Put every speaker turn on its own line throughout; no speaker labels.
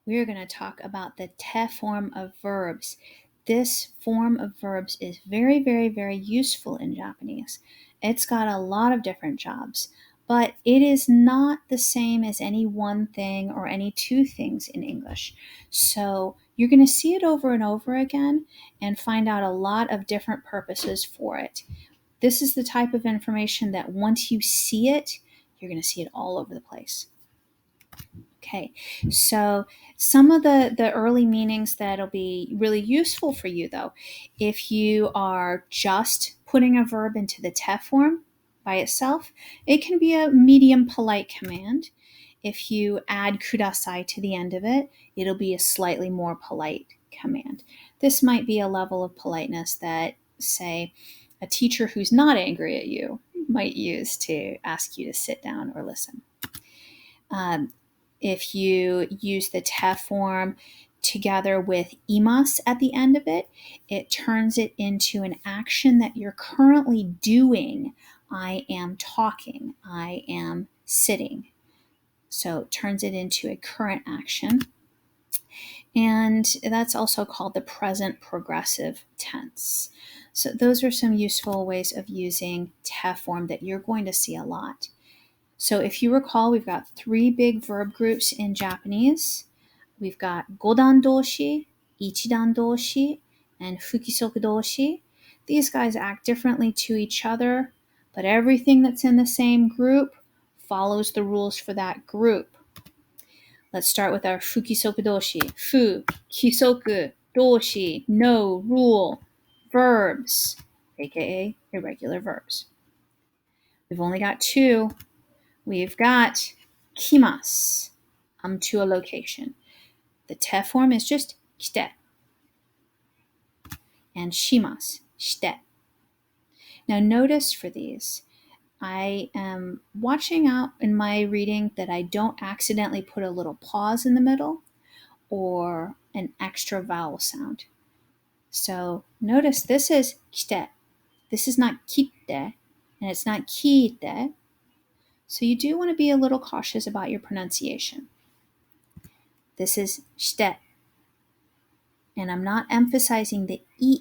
we're going to talk about the te form of verbs. This form of verbs is very, very, very useful in Japanese. It's got a lot of different jobs, but it is not the same as any one thing or any two things in English. So you're going to see it over and over again and find out a lot of different purposes for it. This is the type of information that once you see it, you're going to see it all over the place. Okay, so some of the early meanings that'll be really useful for you, though, if you are just putting a verb into the te form by itself, it can be a medium polite command. If you add kudasai to the end of it, it'll be a slightly more polite command. This might be a level of politeness that, say, a teacher who's not angry at you might use to ask you to sit down or listen. If you use the te form together with imas at the end of it, it turns it into an action that you're currently doing. I am talking. I am sitting. So it turns it into a current action. And that's also called the present progressive tense. So those are some useful ways of using te form that you're going to see a lot. So if you recall, we've got three big verb groups in Japanese. We've got godan doshi, ichidan doshi, and fukisoku doshi. These guys act differently to each other, but everything that's in the same group follows the rules for that group. Let's start with our fukisoku doshi. Fu, kisoku, doshi, no, rule, verbs, aka irregular verbs. We've only got two. We've got kimasu, come to a location. The te form is just kite. And shimasu, shite. Now notice for these, I am watching out in my reading that I don't accidentally put a little pause in the middle or an extra vowel sound. So notice this is kite. This is not kitte, and it's not kiite. So you do want to be a little cautious about your pronunciation. This is shite. And I'm not emphasizing the I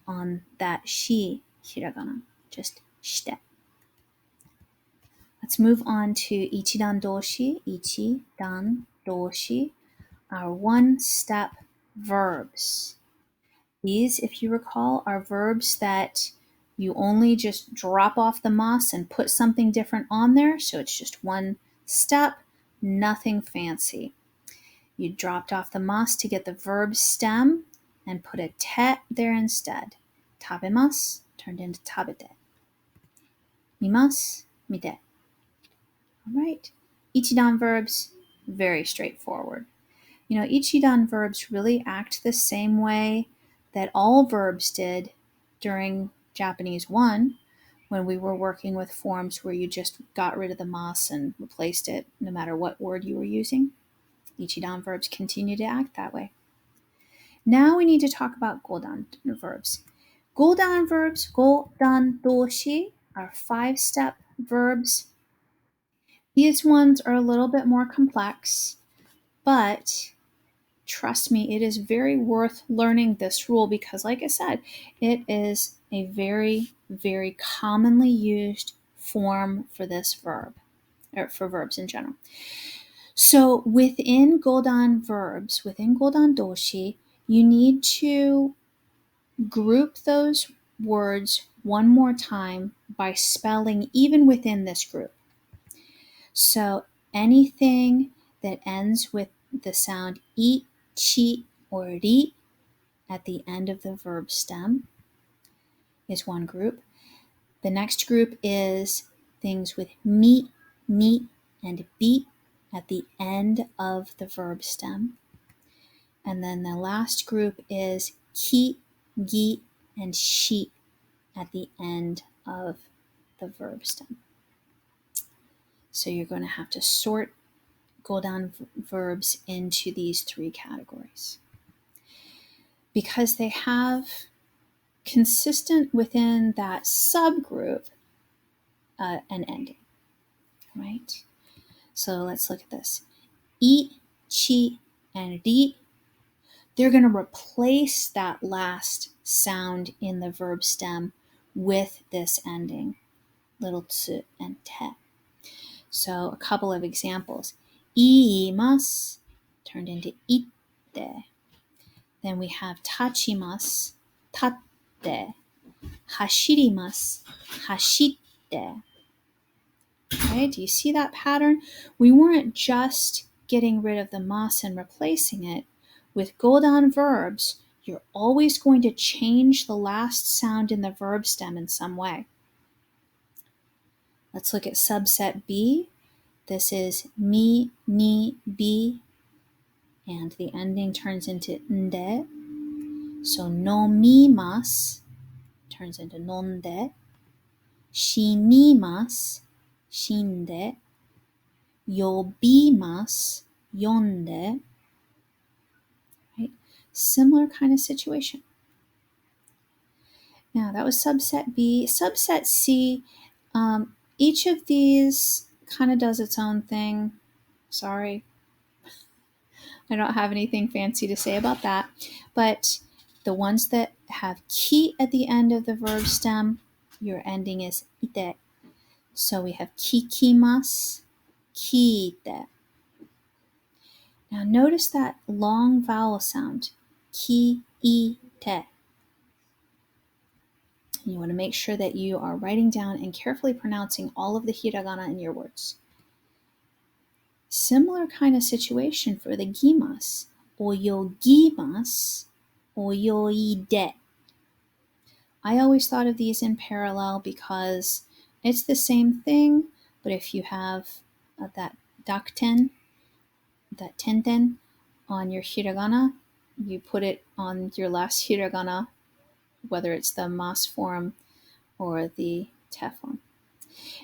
on that shi hiragana, just shite. Let's move on to ichidan doshi, our one-step verbs. These, if you recall, are verbs that you only just drop off the mas and put something different on there, so it's just one step, nothing fancy. You dropped off the mas to get the verb stem and put a te there instead. Tabemasu turned into tabete. Mimasu, mite. All right. Ichidan verbs, very straightforward. You know, Ichidan verbs really act the same way that all verbs did during Japanese 1 when we were working with forms where you just got rid of the mas and replaced it no matter what word you were using. Ichidan verbs continue to act that way. Now we need to talk about godan verbs. Godan verbs, godan doshi, are 5-step verbs. These ones are a little bit more complex, but trust me, it is very worth learning this rule because, like I said, it is a very, very commonly used form for this verb, or for verbs in general. So within godan verbs, within godan doshi, you need to group those words one more time by spelling even within this group. So anything that ends with the sound I, chi, or ri at the end of the verb stem is one group. The next group is things with mi, ni, and bi at the end of the verb stem. And then the last group is ki, gi, and shi at the end of the verb stem. So you're going to have to sort godan verbs into these three categories because they have consistent within that subgroup an ending, right? So let's look at this. I, chi, and ri, they're going to replace that last sound in the verb stem with this ending, little tsu and te. So a couple of examples. Iimasu turned into itte. Then we have tachimasu, tatte. Hashirimasu, hashitte. Okay, do you see that pattern? We weren't just getting rid of the mas and replacing it. With godan verbs, you're always going to change the last sound in the verb stem in some way. Let's look at subset B. This is mi, ni, bi, and the ending turns into nde. So nomimasu turns into nonde. Shinimasu, shinde. Yobimasu, yonde. Right? Similar kind of situation. Now that was subset B. Subset C, each of these kind of does its own thing. Sorry, I don't have anything fancy to say about that. But the ones that have ki at the end of the verb stem, your ending is ite. So we have kikimasu, kiite. Now notice that long vowel sound, ki-i-te. You want to make sure that you are writing down and carefully pronouncing all of the hiragana in your words. Similar kind of situation for the gimas. Oyogimasu, oyoide. I always thought of these in parallel because it's the same thing, but if you have that dakten, that tenten on your hiragana, you put it on your last hiragana, whether it's the mas form or the te form.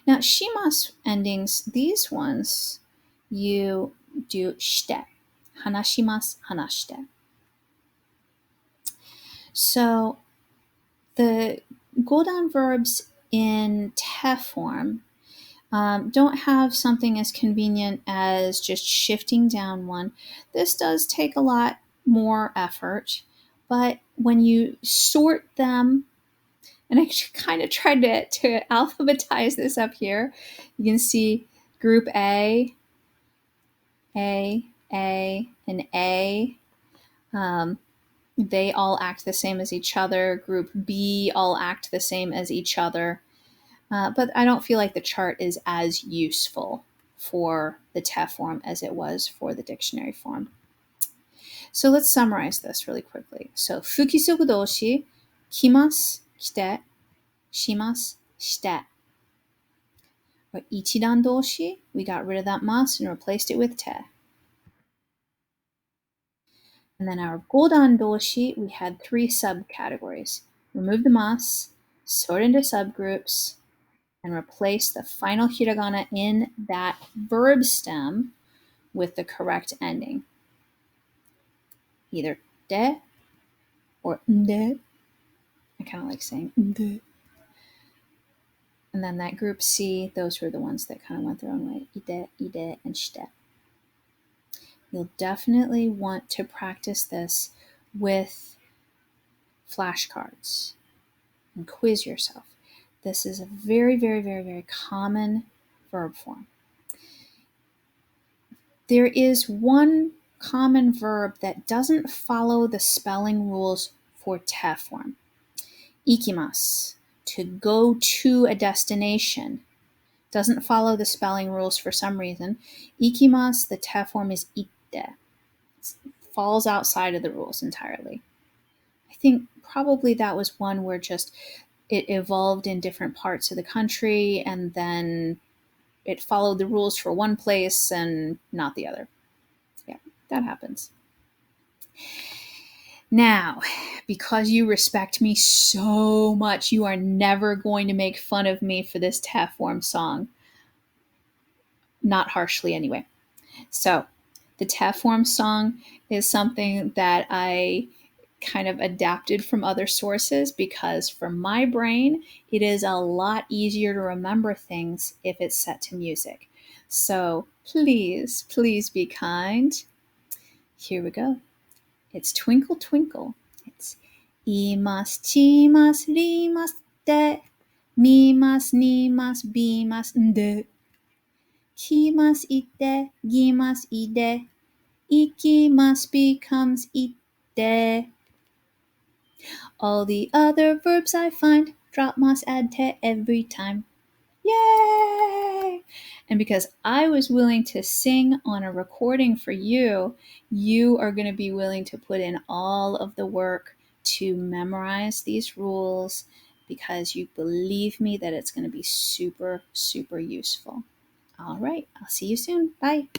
Now, shimas endings, these ones, you do shite. Hanashimasu, hanashite. So the godan verbs in te form don't have something as convenient as just shifting down one. This does take a lot more effort, but when you sort them, and I kind of tried to alphabetize this up here, you can see group A, and A. They all act the same as each other. Group B all act the same as each other. But I don't feel like the chart is as useful for the te form as it was for the dictionary form. So let's summarize this really quickly. So, fukisoku doshi, kimasu, kite, shimasu, shite. Or ichidan doshi, we got rid of that mas and replaced it with te. And then our godan doshi, we had 3 subcategories. Remove the mas, sort into subgroups, and replace the final hiragana in that verb stem with the correct ending. Either de or nde. I kind of like saying nde. And then that group C, those were the ones that kind of went their own way. Ide, ide, and shite. You'll definitely want to practice this with flashcards and quiz yourself. This is a very, very, very, very common verb form. There is one common verb that doesn't follow the spelling rules for te form. Ikimasu, to go to a destination, doesn't follow the spelling rules for some reason. Ikimasu, the te form is itte. It falls outside of the rules entirely. I think probably that was one where just it evolved in different parts of the country and then it followed the rules for one place and not the other. Yeah, that happens. Now, because you respect me so much, you are never going to make fun of me for this te form song. Not harshly, anyway. So, the te form song is something that I kind of adapted from other sources because for my brain, it is a lot easier to remember things if it's set to music. So, please, please be kind. Here we go. It's twinkle, twinkle. It's います、ちます、りますで、みます、にます、びますんで、きます、いて、ぎます、いで、いきます becomes いて. All the other verbs I find drop mas add te every time. Yay! And because I was willing to sing on a recording for you, you are going to be willing to put in all of the work to memorize these rules because you believe me that it's going to be super, super useful. All right, I'll see you soon. Bye.